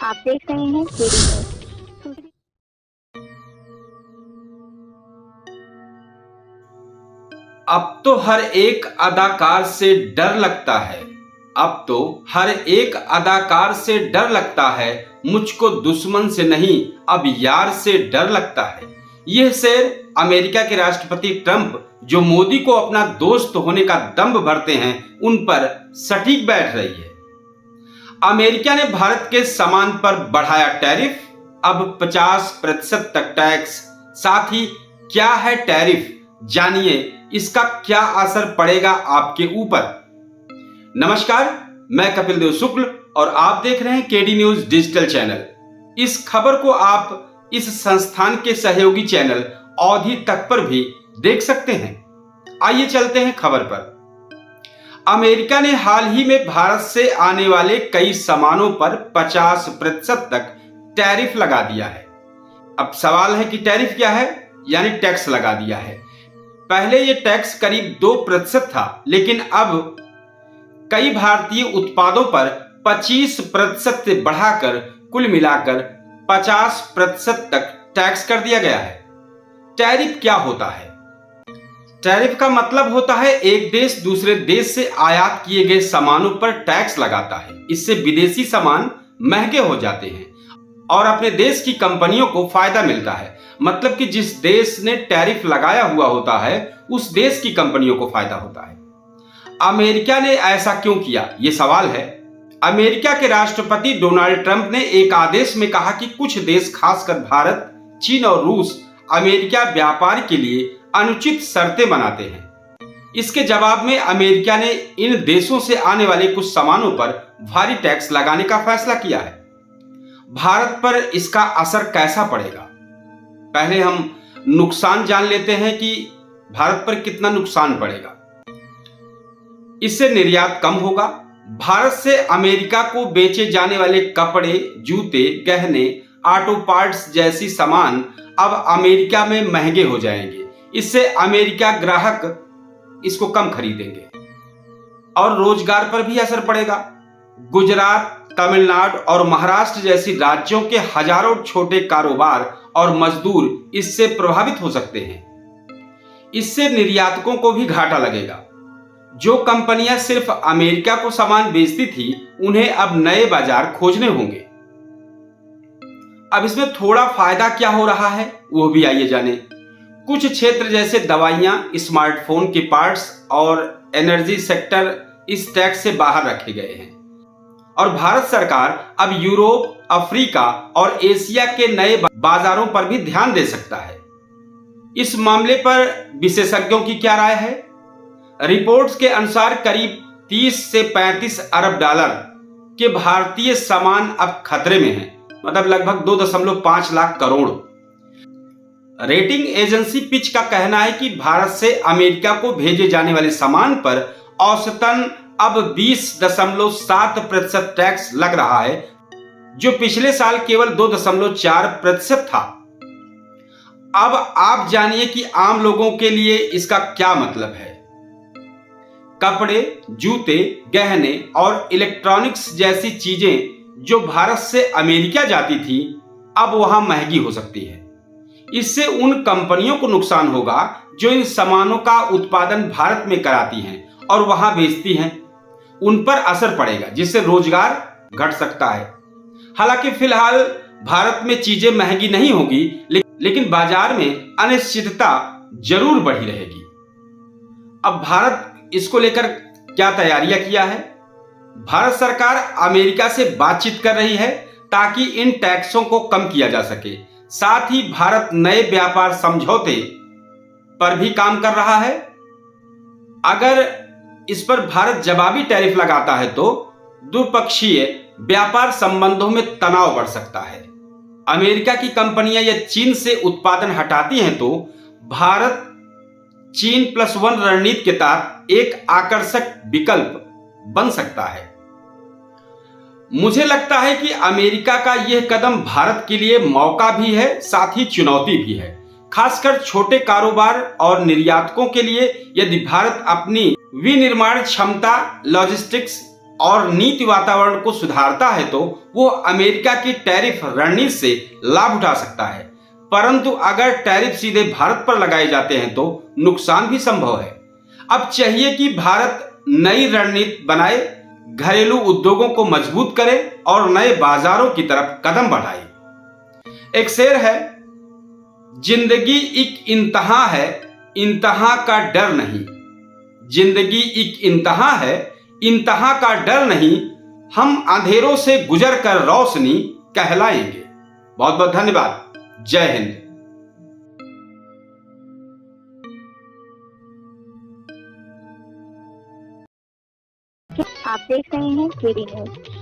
आप देख रहे हैं केडी न्यूज़। अब तो हर एक अदाकार से डर लगता है। अब तो हर एक अदाकार से डर लगता है। मुझको दुश्मन से नहीं, अब यार से डर लगता है। यह शेर अमेरिका के राष्ट्रपति ट्रंप, जो मोदी को अपना दोस्त होने का दंभ भरते हैं, उन पर सटीक बैठ रही है। अमेरिका ने भारत के सामान पर बढ़ाया टैरिफ, अब 50% तक टैक्स। साथ ही क्या है टैरिफ, जानिए इसका क्या असर पड़ेगा आपके ऊपर। नमस्कार, मैं कपिल देव शुक्ल और आप देख रहे हैं केडी न्यूज़ डिजिटल चैनल। इस खबर को आप इस संस्थान के सहयोगी चैनल औधी तक पर भी देख सकते हैं। आइए चलते हैं खबर पर। अमेरिका ने हाल ही में भारत से आने वाले कई सामानों पर 50% तक टैरिफ लगा दिया है। अब सवाल है कि टैरिफ क्या है, यानी टैक्स लगा दिया है। पहले यह टैक्स करीब 2% था, लेकिन अब कई भारतीय उत्पादों पर 25% से बढ़ाकर कुल मिलाकर 50% तक टैक्स कर दिया गया है। टैरिफ क्या होता है? टैरिफ का मतलब होता है एक देश दूसरे देश से आयात किए गए सामानों पर टैक्स लगाता है। इससे विदेशी सामान महंगे हो जाते हैं और अपने देश की कंपनियों को फायदा मिलता है। मतलब कि जिस देश ने टैरिफ लगाया हुआ होता है, उस देश की कंपनियों को फायदा होता है। अमेरिका ने ऐसा क्यों किया, यह सवाल है। अमेरिका के राष्ट्रपति डोनाल्ड ट्रंप ने एक आदेश में कहा कि कुछ देश, खासकर भारत, चीन और रूस, अमेरिका व्यापार के लिए अनुचित शर्तें बनाते हैं। इसके जवाब में अमेरिका ने इन देशों से आने वाले कुछ सामानों पर भारी टैक्स लगाने का फैसला किया है। भारत पर इसका असर कैसा पड़ेगा? पहले हम नुकसान जान लेते हैं कि भारत पर कितना नुकसान पड़ेगा। इससे निर्यात कम होगा। भारत से अमेरिका को बेचे जाने वाले कपड़े, जूते, गहने, ऑटो पार्ट्स जैसी सामान अब अमेरिका में महंगे हो जाएंगे। इससे अमेरिका ग्राहक इसको कम खरीदेंगे और रोजगार पर भी असर पड़ेगा। गुजरात, तमिलनाडु और महाराष्ट्र जैसी राज्यों के हजारों छोटे कारोबार और मजदूर इससे प्रभावित हो सकते हैं। इससे निर्यातकों को भी घाटा लगेगा। जो कंपनियां सिर्फ अमेरिका को सामान बेचती थी, उन्हें अब नए बाजार खोजने होंगे। अब इसमें थोड़ा फायदा क्या हो रहा है, वो भी आइए जाने। कुछ क्षेत्र जैसे दवाइयां, स्मार्टफोन के पार्ट्स और एनर्जी सेक्टर इस टैक्स से बाहर रखे गए हैं और भारत सरकार अब यूरोप, अफ्रीका और एशिया के नए बाजारों पर भी ध्यान दे सकता है। इस मामले पर विशेषज्ञों की क्या राय है? रिपोर्ट्स के अनुसार करीब 30 से 35 अरब डॉलर के भारतीय सामान अब खतरे में हैं, मतलब लगभग 2.5 lakh crore. Rating agency pitch का कहना है कि भारत से अमेरिका को भेजे जाने वाले सामान पर औसतन अब 20.7% टैक्स लग रहा है, जो पिछले साल केवल 2.4% था। अब आप जानिए कि आम लोगों के लिए इसका क्या मतलब है। कपड़े, जूते, गहने और इलेक्ट्रॉनिक्स जैसी चीजें जो भारत से अमेरिका जाती थी, अब वहां महंगी हो सकती है। इससे उन कंपनियों को नुकसान होगा जो इन सामानों का उत्पादन भारत में कराती हैं और वहां बेचती हैं। उन पर असर पड़ेगा, जिससे रोजगार घट सकता है। हालांकि फिलहाल भारत में चीजें महंगी नहीं होगी, लेकिन बाजार में अनिश्चितता जरूर बढ़ी रहेगी। अब भारत इसको लेकर क्या तैयारियां किया है? भारत सरकार अमेरिका से बातचीत कर रही है ताकि इन टैक्सों को कम किया जा सके। साथ ही भारत नए व्यापार समझौते पर भी काम कर रहा है। अगर इस पर भारत जवाबी टैरिफ लगाता है तो द्विपक्षीय व्यापार संबंधों में तनाव बढ़ सकता है। अमेरिका की कंपनियां या चीन से उत्पादन हटाती हैं तो भारत चीन +1 रणनीति के तहत एक आकर्षक विकल्प बन सकता है। मुझे लगता है कि अमेरिका का यह कदम भारत के लिए मौका भी है, साथ ही चुनौती भी है। खासकर छोटे कारोबार और निर्यातकों के लिए, यदि भारत अपनी विनिर्माण क्षमता, लॉजिस्टिक्स और नीति वातावरण को सुधारता है तो वो अमेरिका की टैरिफ रणनीति से लाभ उठा सकता है, परंतु अगर टैरिफ सीधे भारत पर लगाए जाते हैं तो नुकसान भी संभव है। अब चाहिए कि भारत नई रणनीति बनाए, घरेलू उद्योगों को मजबूत करे और नए बाजारों की तरफ कदम बढ़ाए। एक शेर है, जिंदगी एक इंतहा है, इंतहा का डर नहीं। जिंदगी एक इंतहा है, इंतहा का डर नहीं। हम अंधेरों से गुजर कर रोशनी कहलाएंगे। बहुत बहुत धन्यवाद। जय हिंद। आप देख रहे हैं केडी न्यूज।